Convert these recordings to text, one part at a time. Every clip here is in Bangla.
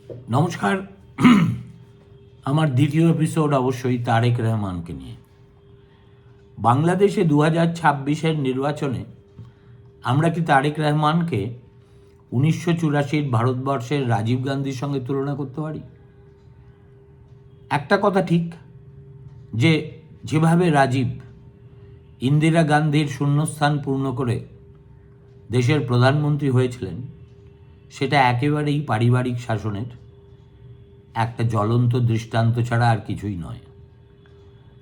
নমস্কার। আমার দ্বিতীয় এপিসোড অবশ্যই তারেক রহমানকে নিয়ে। বাংলাদেশে 2026-এর নির্বাচনে আমরা কি তারেক রহমানকে 1984 ভারতবর্ষের রাজীব গান্ধীর সঙ্গে তুলনা করতে পারি? একটা কথা ঠিক, যে যেভাবে রাজীব ইন্দিরা গান্ধীর শূন্যস্থান পূর্ণ করে দেশের প্রধানমন্ত্রী হয়েছিলেন, সেটা একেবারেই পারিবারিক শাসনের একটা জ্বলন্ত দৃষ্টান্ত ছাড়া আর কিছুই নয়।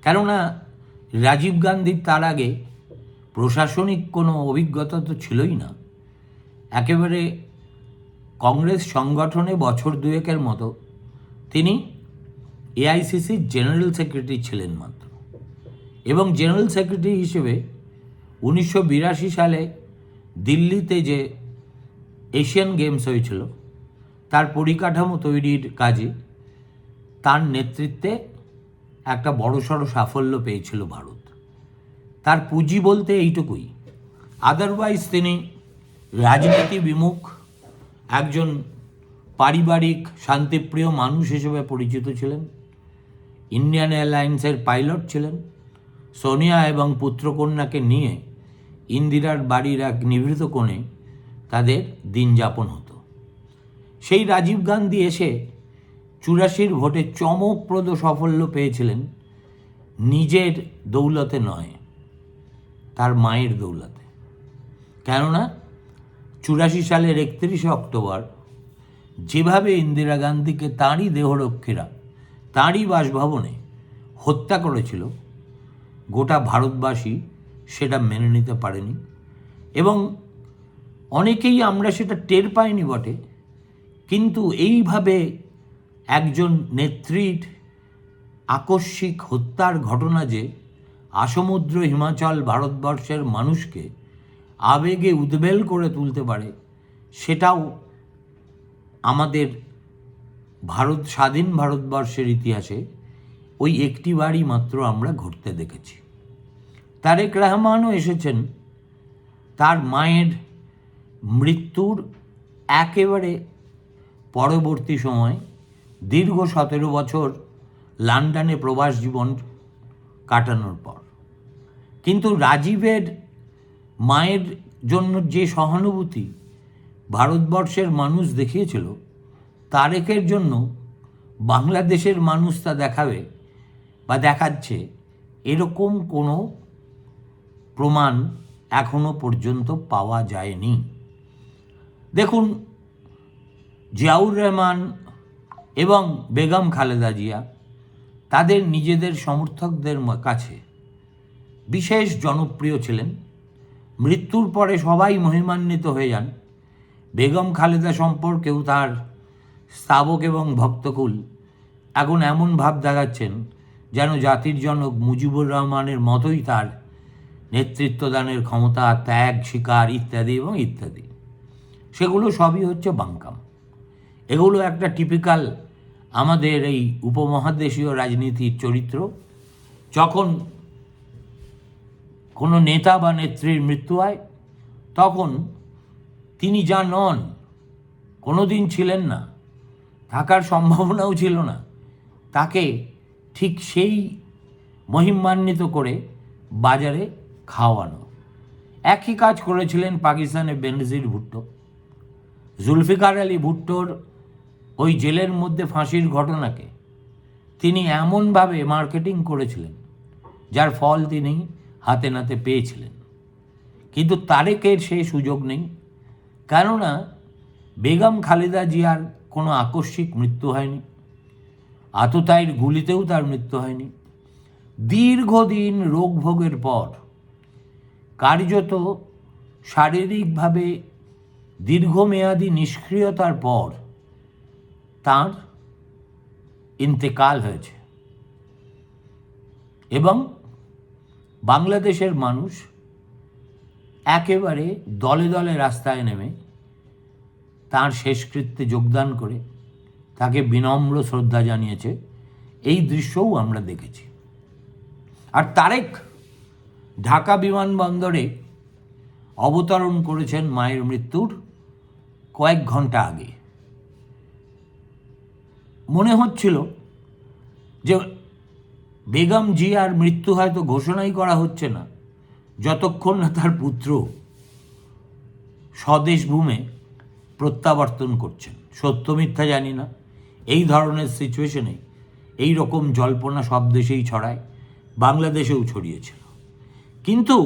কেননা রাজীব গান্ধীর তার আগে প্রশাসনিক কোনো অভিজ্ঞতা তো ছিলই না। একেবারে কংগ্রেস সংগঠনে বছর দুয়েকের মতো তিনি এআইসিসির জেনারেল সেক্রেটারি ছিলেন মাত্র, এবং জেনারেল সেক্রেটারি হিসেবে 1982 সালে দিল্লিতে যে এশিয়ান গেমস হয়েছিল তার পরিকাঠামো তৈরির কাজে তার নেতৃত্বে একটা বড়সড় সাফল্য পেয়েছিল ভারত। তার পুঁজি বলতে এইটুকুই, আদারওয়াইজ তিনি রাজনীতি বিমুখ একজন পারিবারিক শান্তিপ্রিয় মানুষ হিসেবে পরিচিত ছিলেন। ইন্ডিয়ান এয়ারলাইন্সের পাইলট ছিলেন। সোনিয়া এবং পুত্রকন্যাকে নিয়ে ইন্দিরার বাড়ির এক নিভৃত কোণে তাদের দিন যাপন হতো। সেই রাজীব গান্ধী এসে 84 ভোটে চমকপ্রদ সাফল্য পেয়েছিলেন নিজের দৌলতে নয়, তার মায়ের দৌলতে। কেননা 84 সালের 31 অক্টোবর যেভাবে ইন্দিরা গান্ধীকে তাঁরই দেহরক্ষীরা তাঁরই বাসভবনে হত্যা করেছিল, গোটা ভারতবাসী সেটা মেনে নিতে পারেনি, এবং অনেকেই আমরা সেটা টের পাইনি বটে, কিন্তু এইভাবে একজন নেত্রীর আকস্মিক হত্যার ঘটনা যে আসমুদ্র হিমাচল ভারতবর্ষের মানুষকে আবেগে উদ্বেল করে তুলতে পারে, সেটাও আমাদের স্বাধীন ভারতবর্ষের ইতিহাসে ওই একটিবারই মাত্র আমরা ঘটতে দেখেছি। তারেক রহমানও এসেছেন তার মায়ের মৃত্যুর একেবারে পরবর্তী সময়, দীর্ঘ 17 বছর লন্ডনে প্রবাস জীবন কাটানোর পর। কিন্তু রাজীবের মায়ের জন্য যে সহানুভূতি ভারতবর্ষের মানুষ দেখিয়েছিল, তারেকের জন্য বাংলাদেশের মানুষ তা দেখাবে বা দেখাচ্ছে, এরকম কোনো প্রমাণ এখনো পর্যন্ত পাওয়া যায়নি। দেখুন, জিয়াউর রহমান এবং বেগম খালেদা জিয়া তাদের নিজেদের সমর্থকদের কাছে বিশেষ জনপ্রিয় ছিলেন। মৃত্যুর পরে সবাই মহিমান্বিত হয়ে যান। বেগম খালেদা সম্পর্কেও তার স্তাবক এবং ভক্তকুল এখন এমন ভাব দেখাচ্ছেন যেন জাতির জনক মুজিবুর রহমানের মতোই তার নেতৃত্বদানের ক্ষমতা, ত্যাগ, স্বীকার ইত্যাদি এবং ইত্যাদি। সেগুলো সবই হচ্ছে বাঙ্কাম। এগুলো একটা টিপিক্যাল আমাদের এই উপমহাদেশীয় রাজনীতির চরিত্র। যখন কোনো নেতা বা নেত্রীর মৃত্যু হয়, তখন তিনি যা নন, কোনো দিন ছিলেন না, থাকার সম্ভাবনাও ছিল না, তাকে ঠিক সেই মহিমান্বিত করে বাজারে খাওয়ানো। একই কাজ করেছিলেন পাকিস্তানে বেনজির ভুট্টো। জুলফিকার আলী ভুট্টোর ওই জেলের মধ্যে ফাঁসির ঘটনাকে তিনি এমনভাবে মার্কেটিং করেছিলেন, যার ফল তিনি হাতে নাতে পেয়েছিলেন। কিন্তু তারেকের সেই সুযোগ নেই, কেননা বেগম খালেদা জিয়ার কোনো আকস্মিক মৃত্যু হয়নি, আততায়ীর গুলিতেও তার মৃত্যু হয়নি। দীর্ঘদিন রোগভোগের পর, কার্যত শারীরিকভাবে দীর্ঘমেয়াদী নিষ্ক্রিয়তার পর তাঁর ইন্তেকাল হয়েছে, এবং বাংলাদেশের মানুষ একেবারে দলে দলে রাস্তায় নেমে তাঁর শেষকৃত্যে যোগদান করে তাকে বিনম্র শ্রদ্ধা জানিয়েছে। এই দৃশ্যও আমরা দেখেছি। আর তারেক ঢাকা বিমানবন্দরে অবতরণ করেছেন মায়ের মৃত্যুর কয়েক ঘন্টা আগে। মনে হচ্ছিল যে বেগম জিয়ার মৃত্যু হয়তো ঘোষণাই করা হচ্ছে না যতক্ষণ না তার পুত্র স্বদেশ ভূমে প্রত্যাবর্তন করছেন। সত্য মিথ্যা জানি না, এই ধরনের সিচুয়েশনে এই রকম জল্পনা সব দেশেই ছড়ায়, বাংলাদেশেও ছড়িয়েছিল। কিন্তু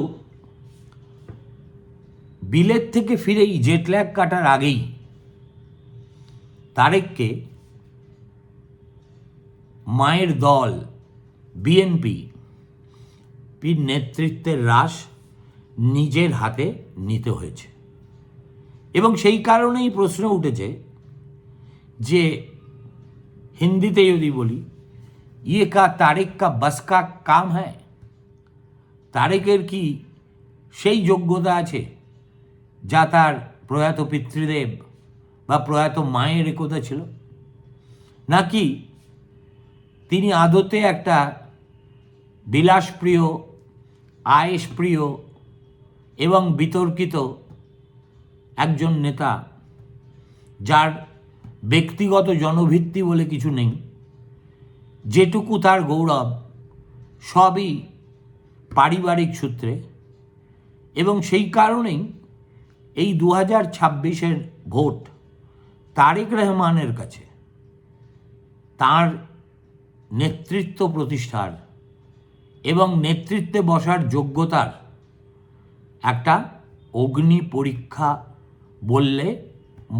বিলেত থেকে ফিরেই জেটল্যাগ কাটার আগেই তারেককে মায়ের দল বিএনপির নেতৃত্বের রাশ নিজের হাতে নিতে হয়েছে। এবং সেই কারণেই প্রশ্ন উঠেছে যে হিন্দিতে যদি বলি, ইয়ে কা তারেক কা বাস কা কাম হ্যায়? তারেকের কি সেই যোগ্যতা আছে যা তার প্রয়াত পিতৃদেব বা প্রয়াত মায়ের একতা ছিল, নাকি তিনি আদতে একটা বিলাসপ্রিয়, আয়েশপ্রিয় এবং বিতর্কিত একজন নেতা, যার ব্যক্তিগত জনভিত্তি বলে কিছু নেই, যেটুকু তার গৌরব সবই পারিবারিক সূত্রে। এবং সেই কারণেই এই 2026-এর ভোট তারেক রহমানের কাছে তার নেতৃত্ব প্রতিষ্ঠার এবং নেতৃত্বে বসার যোগ্যতার একটা অগ্নি পরীক্ষা বললে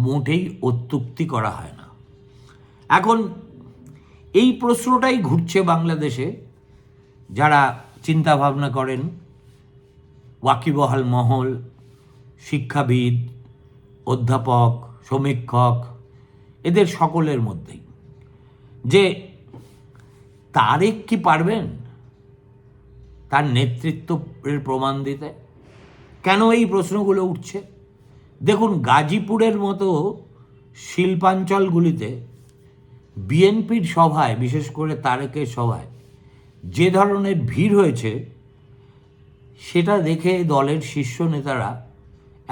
মোটেই অত্যুক্তি করা হয় না। এখন এই প্রশ্নটাই ঘুরছে বাংলাদেশে, যারা চিন্তাভাবনা করেন, ওয়াকিবহাল মহল, শিক্ষাবিদ, অধ্যাপক, সমীক্ষক, এদের সকলের মধ্যেই, যে তারেক কি পারবেন তার নেতৃত্বের প্রমাণ দিতে? কেন এই প্রশ্নগুলো উঠছে? দেখুন, গাজীপুরের মতো শিল্পাঞ্চলগুলিতে বিএনপির সভায়, বিশেষ করে তারেকের সভায় যে ধরনের ভিড় হয়েছে, সেটা দেখে দলের শীর্ষ নেতারা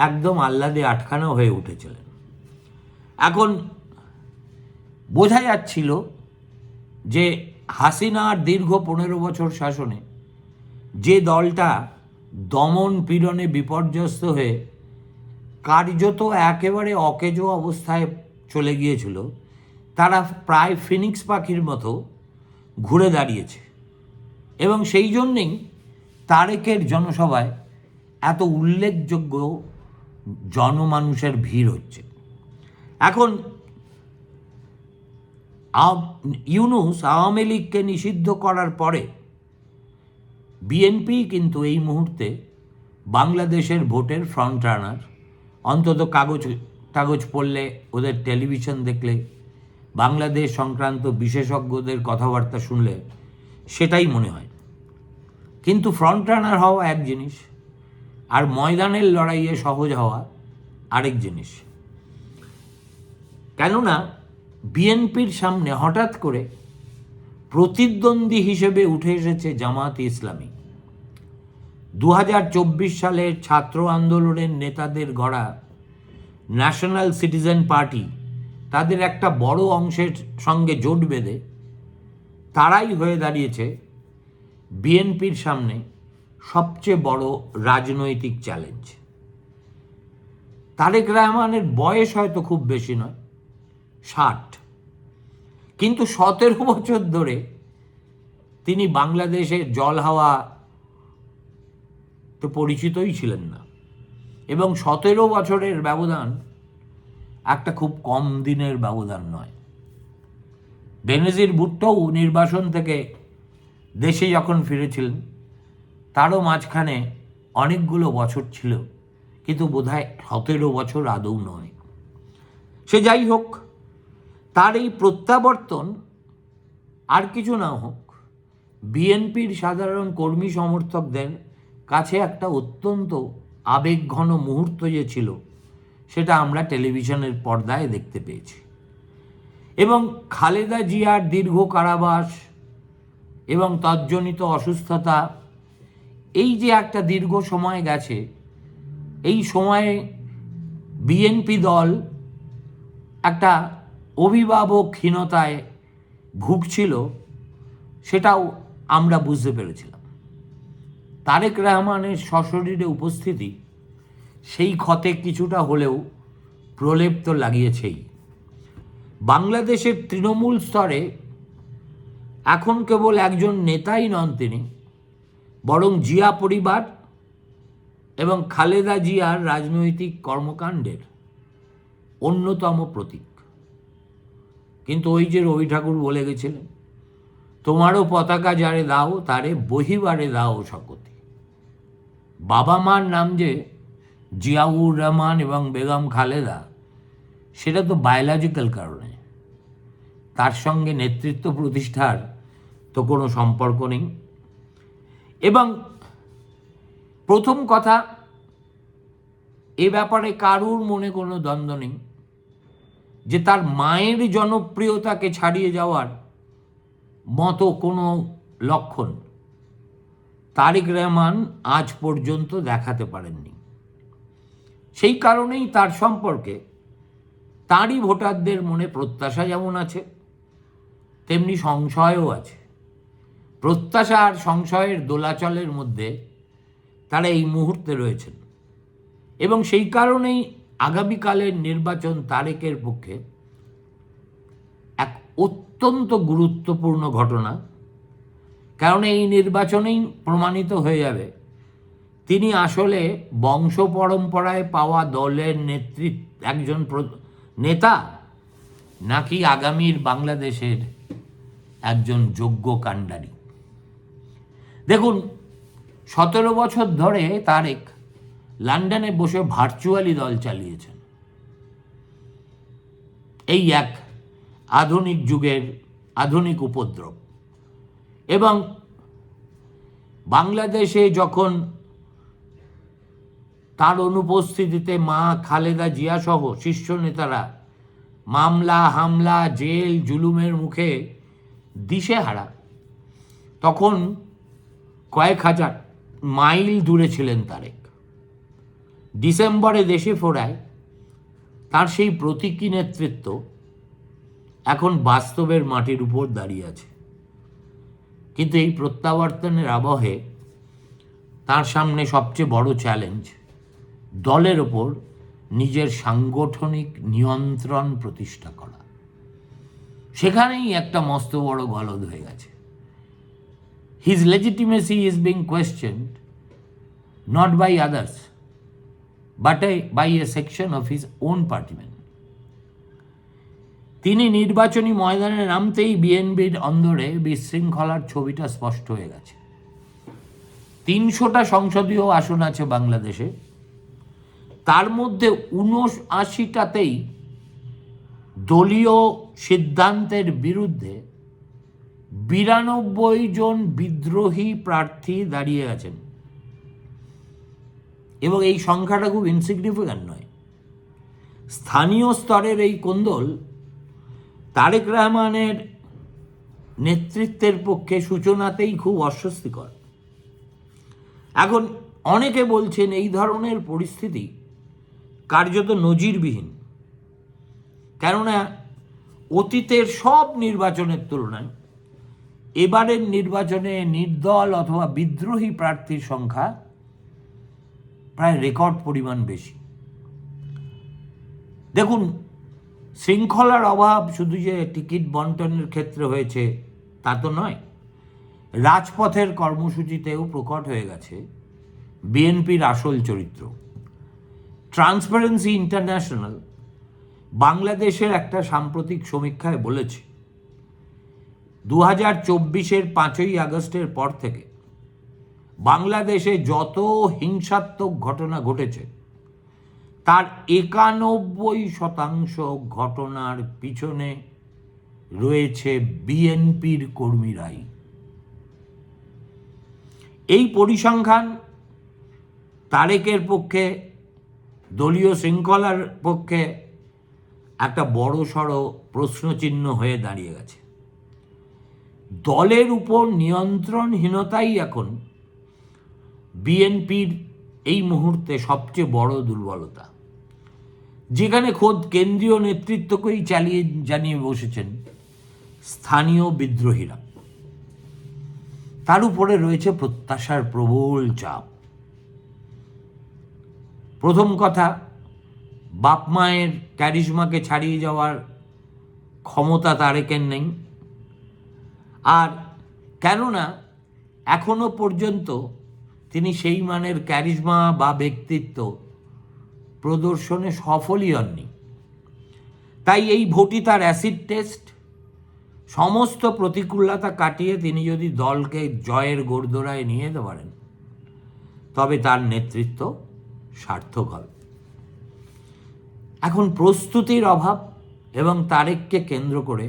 একদম আহ্লাদে আটখানা হয়ে উঠেছিলেন। এখন বোঝা যাচ্ছিল যে হাসিনার দীর্ঘ 15 বছর শাসনে যে দলটা দমন পীড়নে বিপর্যস্ত হয়ে কার্যত একেবারে অকেজো অবস্থায় চলে গিয়েছিল, তারা প্রায় ফিনিক্স পাখির মতো ঘুরে দাঁড়িয়েছে। এবং সেই জন্যেই তারেকের জনসভায় এত উল্লেখযোগ্য জনমানুষের ভিড় হচ্ছে। এখন ইউনূস আওয়ামী লীগকে নিষিদ্ধ করার পরে বিএনপি কিন্তু এই মুহূর্তে বাংলাদেশের ভোটের ফ্রন্ট রানার। অন্তত কাগজ পড়লে, ওদের টেলিভিশন দেখলে, বাংলাদেশ সংক্রান্ত বিশেষজ্ঞদের কথাবার্তা শুনলে সেটাই মনে হয়। কিন্তু ফ্রন্ট রানার হওয়া এক জিনিস, আর ময়দানের লড়াইয়ে সহজ হওয়া আরেক জিনিস। কেননা বিএনপির সামনে হঠাৎ করে প্রতিদ্বন্দ্বী হিসেবে উঠে এসেছে জামাত ইসলামী। 2024 সালের ছাত্র আন্দোলনের নেতাদের গড়া ন্যাশনাল সিটিজেন পার্টি তাদের একটা বড় অংশের সঙ্গে জোট বেঁধে তারাই হয়ে দাঁড়িয়েছে বিএনপির সামনে সবচেয়ে বড় রাজনৈতিক চ্যালেঞ্জ। তারেক রহমানের বয়স হয়তো খুব বেশি নয়, 60, কিন্তু 17 বছর ধরে তিনি বাংলাদেশের জল হাওয়া তো পরিচিতই ছিলেন না। এবং 17 বছরের ব্যবধান একটা খুব কম দিনের ব্যবধান নয়। বেনজির ভুট্টোও নির্বাসন থেকে দেশে যখন ফিরেছিলেন, তারও মাঝখানে অনেকগুলো বছর ছিল, কিন্তু বোধহয় 17 বছর আদৌ নয়। সে যাই হোক, তার এই প্রত্যাবর্তন আর কিছু না হোক, বিএনপির সাধারণ কর্মী সমর্থকদের কাছে একটা অত্যন্ত আবেগঘন মুহূর্ত যে ছিল, সেটা আমরা টেলিভিশনের পর্দায় দেখতে পেয়েছি। এবং খালেদা জিয়ার দীর্ঘ কারাবাস এবং তজ্জনিত অসুস্থতা, এই যে একটা দীর্ঘ সময় গেছে, এই সময়ে বিএনপি দল একটা অভিভাবকহীনতায় ভুগছিল সেটাও আমরা বুঝতে পেরেছিলাম। তারেক রহমানের সশরীরে উপস্থিতি সেই ক্ষতে কিছুটা হলেও প্রলেপ তো লাগিয়েছেই। বাংলাদেশের তৃণমূল স্তরে এখন কেবল একজন নেতাই নন তিনি, বরং জিয়া পরিবার এবং খালেদা জিয়ার রাজনৈতিক কর্মকাণ্ডের অন্যতম প্রতীক। কিন্তু ওই যে রবি ঠাকুর বলে গেছিলেন, তোমারও পতাকা যারে দাও তারে বহিবারে দাও শকতি। বাবা মার নাম যে জিয়াউর রহমান এবং বেগম খালেদা, সেটা তো বায়োলজিক্যাল কারণে, তার সঙ্গে নেতৃত্ব প্রতিষ্ঠার তো কোনো সম্পর্ক নেই। এবং প্রথম কথা, এ ব্যাপারে কারুর মনে কোনো দ্বন্দ্ব নেই যে তার মায়ের জনপ্রিয়তাকে ছাড়িয়ে যাওয়ার মতো কোনো লক্ষণ তারেক রহমান আজ পর্যন্ত দেখাতে পারেননি। সেই কারণেই তার সম্পর্কে তাঁরই ভোটারদের মনে প্রত্যাশা যেমন আছে, তেমনি সংশয়ও আছে। প্রত্যাশা আর সংশয়ের দোলাচলের মধ্যে তারা এই মুহূর্তে রয়েছেন, এবং সেই কারণেই আগামীকালের নির্বাচন তারেকের পক্ষে এক অত্যন্ত গুরুত্বপূর্ণ ঘটনা। কারণ এই নির্বাচনেই প্রমাণিত হয়ে যাবে তিনি আসলে বংশ পরম্পরায় পাওয়া দলের একজন নেতা, নাকি আগামীর বাংলাদেশের একজন যোগ্য কাণ্ডারি। দেখুন, 17 বছর ধরে তারেক লন্ডনে বসে ভার্চুয়ালি দল চালিয়েছেন। এই এক আধুনিক যুগের আধুনিক উপদ্রব। এবং বাংলাদেশে যখন তার অনুপস্থিতিতে মা খালেদা জিয়া সহ শীর্ষ নেতারা মামলা, হামলা, জেল, জুলুমের মুখে দিশেহারা, তখন কয়েক হাজার মাইল দূরে ছিলেন তারেক। ডিসেম্বরে দেশে ফেরায় তার সেই প্রতীকী নেতৃত্ব এখন বাস্তবের মাটির উপর দাঁড়িয়ে আছে। কিন্তু এই প্রত্যাবর্তনের আবহে তার সামনে সবচেয়ে বড় চ্যালেঞ্জ দলের ওপর নিজের সাংগঠনিক নিয়ন্ত্রণ প্রতিষ্ঠা করা। সেখানেই একটা মস্ত বড় গলদ হয়ে গেছে। His legitimacy is being questioned not by others but by a section of his own partymen. তিনি নির্বাচনী ময়দানে নামতেই বিএনপির অন্দরে বিশৃঙ্খলার ছবিটা স্পষ্ট হয়ে গেছে। 300টা সংসদীয় আসন আছে বাংলাদেশে, তার মধ্যে 79টাতেই দলীয় সিদ্ধান্তের বিরুদ্ধে 92 জন বিদ্রোহী প্রার্থী দাঁড়িয়ে আছেন। এবং এই সংখ্যাটা খুব ইনসিগনিফিক্যান্ট নয়। স্থানীয় স্তরের এই কোন্দল তারেক রহমানের নেতৃত্বের পক্ষে সূচনাতেই খুব অস্বস্তিকর। এখন অনেকে বলছেন এই ধরনের পরিস্থিতি কার্যত নজিরবিহীন, কেননা অতীতের সব নির্বাচনের তুলনায় এবারের নির্বাচনে নির্দল অথবা বিদ্রোহী প্রার্থীর সংখ্যা প্রায় রেকর্ড পরিমাণ বেশি। দেখুন, শৃঙ্খলার অভাব শুধু যে টিকিট বন্টনের ক্ষেত্রে হয়েছে তা তো নয়, রাজপথের কর্মসূচিতেও প্রকট হয়ে গেছে বিএনপির আসল চরিত্র। ট্রান্সপারেন্সি ইন্টারন্যাশনাল বাংলাদেশের একটা সাম্প্রতিক সমীক্ষায় বলেছে 2024-এর 5ই আগস্টের পর থেকে বাংলাদেশে যত হিংসাত্মক ঘটনা ঘটেছে তার 91% ঘটনার পিছনে রয়েছে বিএনপির কর্মীরাই। এই পরিসংখ্যান তারেকের পক্ষে, দলীয় শৃঙ্খলার পক্ষে একটা বড়সড় প্রশ্নচিহ্ন হয়ে দাঁড়িয়ে গেছে। দলের উপর নিয়ন্ত্রণহীনতাই এখন বিএনপির এই মুহূর্তে সবচেয়ে বড় দুর্বলতা, যেখানে খোদ কেন্দ্রীয় নেতৃত্বকেই জানিয়ে বসেছেন স্থানীয় বিদ্রোহীরা। তার উপরে রয়েছে প্রত্যাশার প্রবল চাপ। প্রথম কথা, বাপ মায়ের ক্যারিশমাকে ছাড়িয়ে যাওয়ার ক্ষমতা তারেকের নেই। আর কেননা এখনো পর্যন্ত তিনি সেই মানের ক্যারিশমা বা ব্যক্তিত্ব প্রদর্শনে সফলই হননি। তাই এই ভোটই তার অ্যাসিড টেস্ট। সমস্ত প্রতিকূলতা কাটিয়ে তিনি যদি দলকে জয়ের গোড়দোড়ায় নিয়ে যেতে পারেন, তবে তার নেতৃত্ব সার্থক হবে। এখন প্রস্তুতির অভাব এবং তারেককে কেন্দ্র করে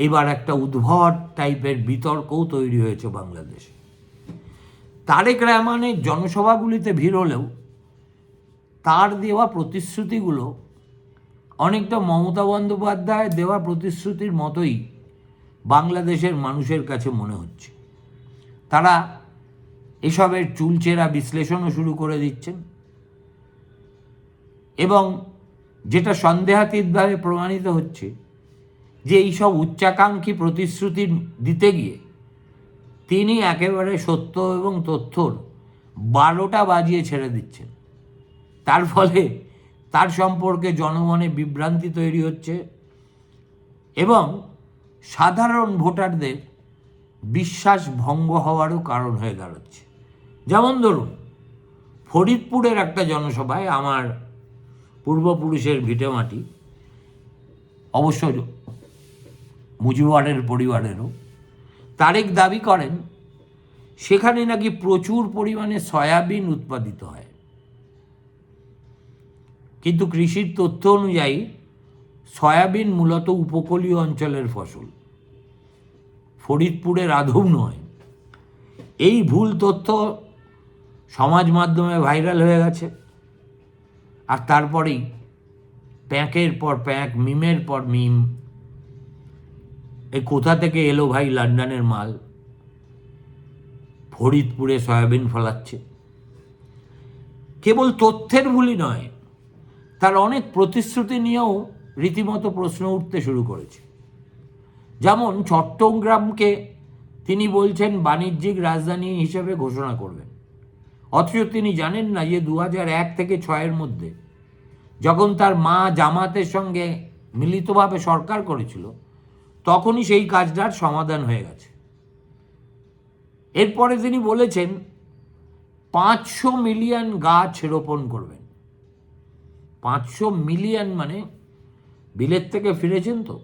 এবার একটা উদ্ভট টাইপের বিতর্কও তৈরি হয়েছে বাংলাদেশে। তারেক রহমানের জনসভাগুলিতে ভিড় হলেও তার দেওয়া প্রতিশ্রুতিগুলো অনেকটা মমতা বন্দ্যোপাধ্যায়ের দেওয়া প্রতিশ্রুতির মতোই বাংলাদেশের মানুষের কাছে মনে হচ্ছে। তারা এসবের চুলচেরা বিশ্লেষণও শুরু করে দিচ্ছেন এবং যেটা সন্দেহাতীতভাবে প্রমাণিত হচ্ছে যে এইসব উচ্চাকাঙ্ক্ষী প্রতিশ্রুতি দিতে গিয়ে তিনি একেবারে সত্য এবং তথ্যর 12টা বাজিয়ে ছেড়ে দিচ্ছেন। তার ফলে তার সম্পর্কে জনমনে বিভ্রান্তি তৈরি হচ্ছে এবং সাধারণ ভোটারদের বিশ্বাস ভঙ্গ হওয়ারও কারণ হয়ে দাঁড়াচ্ছে। যেমন ধরুন, ফরিদপুরের একটা জনসভায়, আমার পূর্বপুরুষের ভিটেমাটি, অবশ্য মুজিবুরের পরিবারেরও, তারেক দাবি করেন সেখানে নাকি প্রচুর পরিমাণে সয়াবিন উৎপাদিত হয়, কিন্তু কৃষির তথ্য অনুযায়ী সয়াবিন মূলত উপকূলীয় অঞ্চলের ফসল, ফরিদপুরের আদৌ নয়। এই ভুল তথ্য সমাজ মাধ্যমে ভাইরাল হয়ে গেছে। আর তারপরেই প্যাঁকের পর প্যাঁক, মিমের পর মিম, এই কোথা থেকে এলো ভাই লন্ডনের মাল, ফরিদপুরে সয়াবিন ফলাচ্ছে। কেবল তথ্যের ভুলই নয়, তার অনেক প্রতিশ্রুতি নিয়েও রীতিমতো প্রশ্ন উঠতে শুরু করেছে। যেমন চট্টগ্রামকে তিনি বলছেন বাণিজ্যিক রাজধানী হিসেবে ঘোষণা করবেন, অথচ তিনি জানেন না যে 2001 থেকে 6-এর মধ্যে যখন তার মা জামাতের সঙ্গে মিলিতভাবে সরকার করেছিল, তখনই সেই কাজটার সমাধান হয়ে গেছে। এরপরে তিনি বলেছেন 500 মিলিয়ন গাছ রোপণ করবেন। 500 মিলিয়ন মানে বিলেত থেকে ফিরেছেন তো,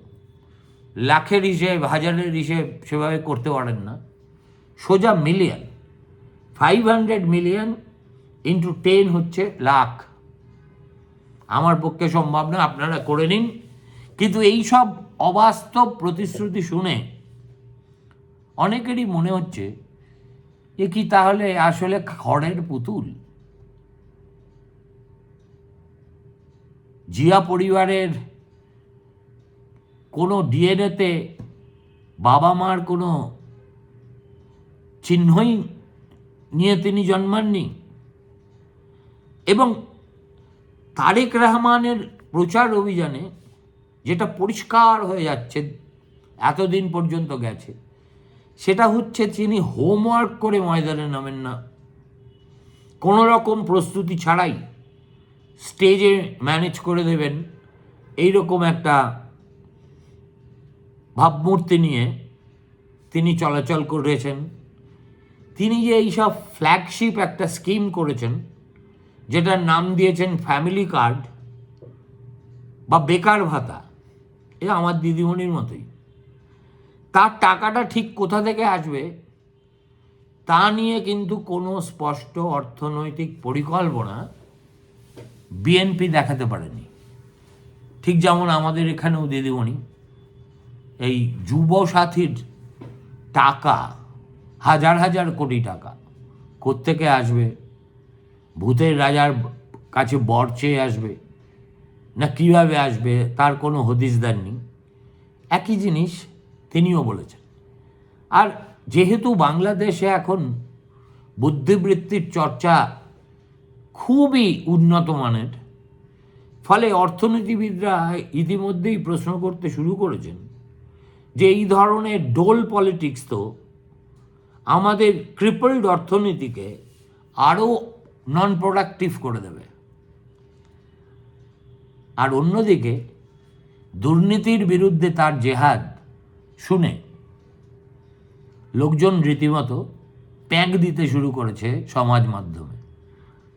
লাখের হিসেব, হাজারের হিসেব সেভাবে করতে পারেন না, সোজা মিলিয়ন। 500 মিলিয়ন ইন্টু 10 হচ্ছে লাখ। আমার পক্ষে সম্ভব না, আপনারা করে নিন। কিন্তু এই সব অবাস্তব প্রতিশ্রুতি শুনে অনেকেরই মনে হচ্ছে এ কি তাহলে আসলে খড়ের পুতুল? জিয়া পরিবারের কোনো ডিএনএতে বাবা মার কোনো চিহ্নই নিয়ে তিনি জন্মাননি। এবং তারেক রহমানের প্রচার অভিযানে যেটা পরিষ্কার হয়ে যাচ্ছে, এতদিন পর্যন্ত গেছে, সেটা হচ্ছে তিনি হোমওয়ার্ক করে ময়দানে নামেন না। কোনো রকম প্রস্তুতি ছাড়াই স্টেজে ম্যানেজ করে দেবেন, এইরকম একটা ভাবমূর্তি নিয়ে তিনি চলাচল করেছেন। তিনি যে এইসব ফ্ল্যাগশিপ একটা স্কিম করেছেন, যেটার নাম দিয়েছেন ফ্যামিলি কার্ড বা বেকার ভাতা, এ আমার দিদিমণির মতোই। তার টাকাটা ঠিক কোথা থেকে আসবে তা নিয়ে কিন্তু কোনো স্পষ্ট অর্থনৈতিক পরিকল্পনা বিএনপি দেখাতে পারেনি। ঠিক যেমন আমাদের এখানেও দিদিমণি এই যুব সাথীর টাকা, হাজার হাজার কোটি টাকা কোত্থেকে আসবে, ভূতের রাজার কাছে বর চেয়ে আসবে না কিভাবে আসবে, তার কোনো হদিসদার নেই। একই জিনিস তিনিও বলেছেন। আর যেহেতু বাংলাদেশে এখন বুদ্ধিবৃত্তির চর্চা খুবই উন্নত মানের, ফলে অর্থনীতিবিদরা ইতিমধ্যেই প্রশ্ন করতে শুরু করেছেন যে এই ধরনের ডোল পলিটিক্স তো আমাদের ক্রিপলড অর্থনীতিকে আরও নন প্রোডাক্টিভ করে দেবে। আর অন্যদিকে দুর্নীতির বিরুদ্ধে তার জেহাদ শুনে লোকজন রীতিমতো প্যাঁক দিতে শুরু করেছে সমাজ মাধ্যমে।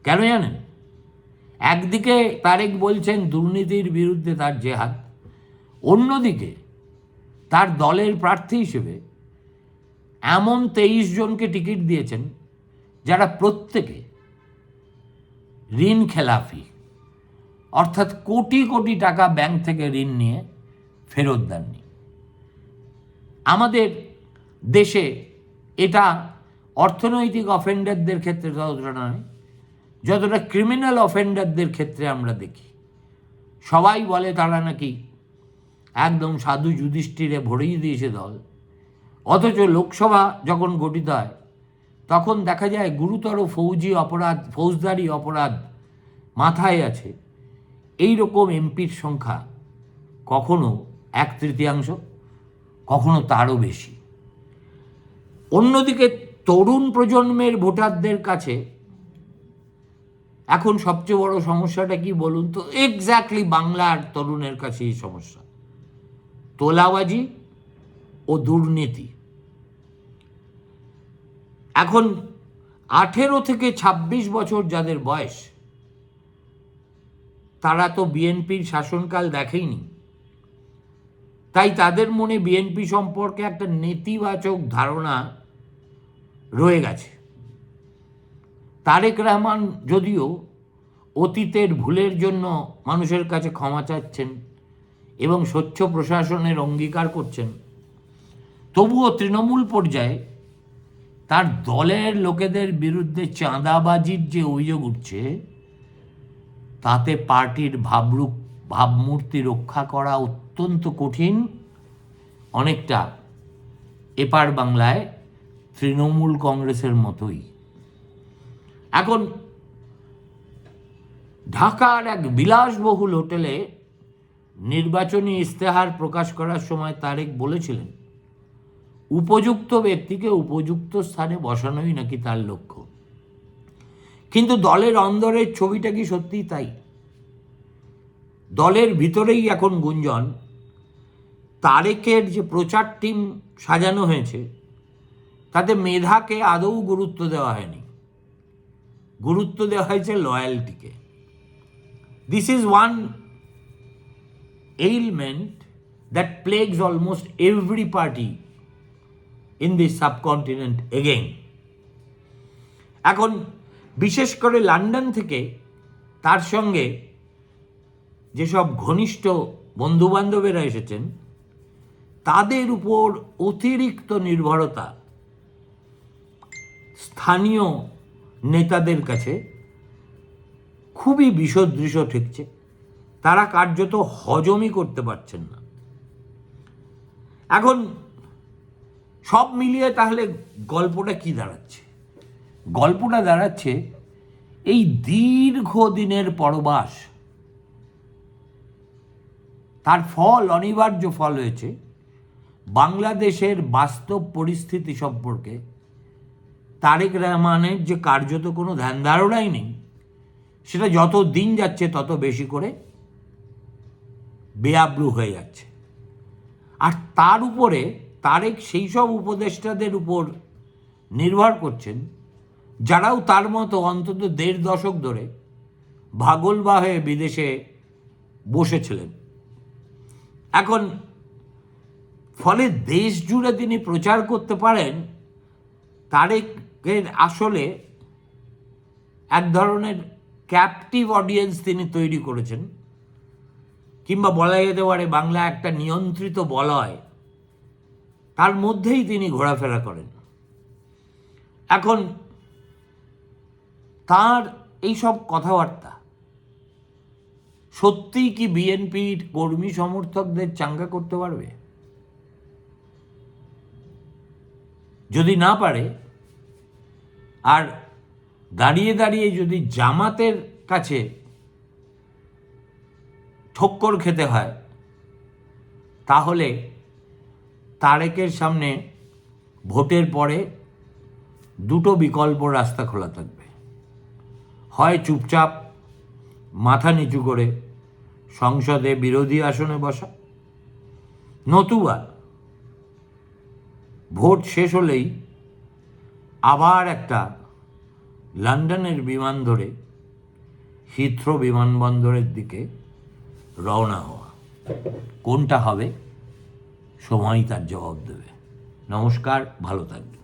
কেন জানেন? একদিকে তারেক বলছেন দুর্নীতির বিরুদ্ধে তার জেহাদ, অন্যদিকে তার দলের প্রার্থী হিসেবে এমন 23 জনকে টিকিট দিয়েছেন যারা প্রত্যেকে ঋণ খেলাফি, অর্থাৎ কোটি কোটি টাকা ব্যাংক থেকে ঋণ নিয়ে ফেরত দেননি। আমাদের দেশে এটা অর্থনৈতিক অফেন্ডারদের ক্ষেত্রে ততটা নয় যতটা ক্রিমিনাল অফেন্ডারদের ক্ষেত্রে আমরা দেখি। সবাই বলে তারা নাকি একদম সাধু যুধিষ্ঠিরে ভরিয়ে দিয়েছে দল, অথচ লোকসভা যখন গঠিত হয় তখন দেখা যায় গুরুতর ফৌজদারি অপরাধ মাথায় আছে এই রকম এমপির সংখ্যা কখনো 1/3, কখনো তারও বেশি। অন্যদিকে তরুণ প্রজন্মের ভোটারদের কাছে এখন সবচেয়ে বড় সমস্যাটা কি বলুন তো? এক্স্যাক্টলি বাংলার তরুণের কাছে এই সমস্যা, তোলাবাজি ও দুর্নীতি। এখন 18 থেকে 26 বছর যাদের বয়স, তারা তো বিএনপির শাসনকাল দেখেইনি, তাই তাদের মনে বিএনপি সম্পর্কে একটা নেতিবাচক ধারণা রয়ে গেছে। তারেক রহমান যদিও অতীতের ভুলের জন্য মানুষের কাছে ক্ষমা চাচ্ছেন এবং স্বচ্ছ প্রশাসনের অঙ্গীকার করছেন, তবুও তৃণমূল পর্যায়ে তার দলের লোকেদের বিরুদ্ধে চাঁদাবাজির যে অভিযোগ উঠছে, তাতে পার্টির ভাবমূর্তি রক্ষা করা অত্যন্ত কঠিন, অনেকটা এপার বাংলায় তৃণমূল কংগ্রেসের মতোই। এখন ঢাকার এক বিলাসবহুল হোটেলে নির্বাচনী ইস্তেহার প্রকাশ করার সময় তারেক বলেছিলেন উপযুক্ত ব্যক্তিকে উপযুক্ত স্থানে বসানোই নাকি তার লক্ষ্য। কিন্তু দলের অন্দরের ছবিটা কি সত্যিই তাই? দলের ভিতরেই এখন গুঞ্জন তারেকের যে প্রচার টিম সাজানো হয়েছে তাতে মেধাকে আদৌ গুরুত্ব দেওয়া হয়নি, গুরুত্ব দেওয়া হয়েছে লয়্যালটিকে। This is one ailment that plagues almost every party in this subcontinent again. এখন বিশেষ করে লন্ডন থেকে তার সঙ্গে যেসব ঘনিষ্ঠ বন্ধুবান্ধবেরা এসেছেন তাদের উপর অতিরিক্ত নির্ভরতা স্থানীয় নেতাদের কাছে খুবই বিষদৃশ ঠেকছে। তারা কার্যত হজমই করতে পারছেন না। এখন সব মিলিয়ে তাহলে গল্পটা কি দাঁড়াচ্ছে? গল্পটা দাঁড়াচ্ছে এই দীর্ঘদিনের পরবাস, তার ফল, অনিবার্য ফল হয়েছে বাংলাদেশের বাস্তব পরিস্থিতি সম্পর্কে তারেক রহমানের যে কার্যত কোনো ধ্যান ধারণাই নেই, সেটা যত দিন যাচ্ছে তত বেশি করে বেআব্রু হয়ে যাচ্ছে। আর তার উপরে তারেক সেই সব উপদেষ্টাদের উপর নির্ভর করছেন যারাও তার মতো অন্তত 1.5 দশক ধরে ভাগলবা হয়ে বিদেশে বসেছিলেন। এখন ফলে দেশ জুড়ে তিনি প্রচার করতে পারেন তারেকের আসলে এক ধরনের ক্যাপটিভ অডিয়েন্স তিনি তৈরি করেছেন, কিংবা বলা যেতে পারে বাংলা একটা নিয়ন্ত্রিত বলয়, তার মধ্যেই তিনি ঘোরাফেরা করেন। এখন তার এইসব কথাবার্তা সত্যিই কি বিএনপির কর্মী সমর্থকদের চাঙ্গা করতে পারবে? যদি না পারে, আর দাঁড়িয়ে দাঁড়িয়ে যদি জামাতের কাছে ঠক্কর খেতে হয়, তাহলে তারেকের সামনে ভোটের পরে দুটো বিকল্প রাস্তা খোলা থাকবে। হয় চুপচাপ মাথা নিচু করে সংসদে বিরোধী আসনে বসা, নতুবা ভোট শেষ হলেই আবার একটা লন্ডনের বিমান ধরে হিথ্রো বিমানবন্দরের দিকে রওনা হওয়া। কোনটা হবে, সময় তার জবাব দেবে। নমস্কার, ভালো থাকবেন।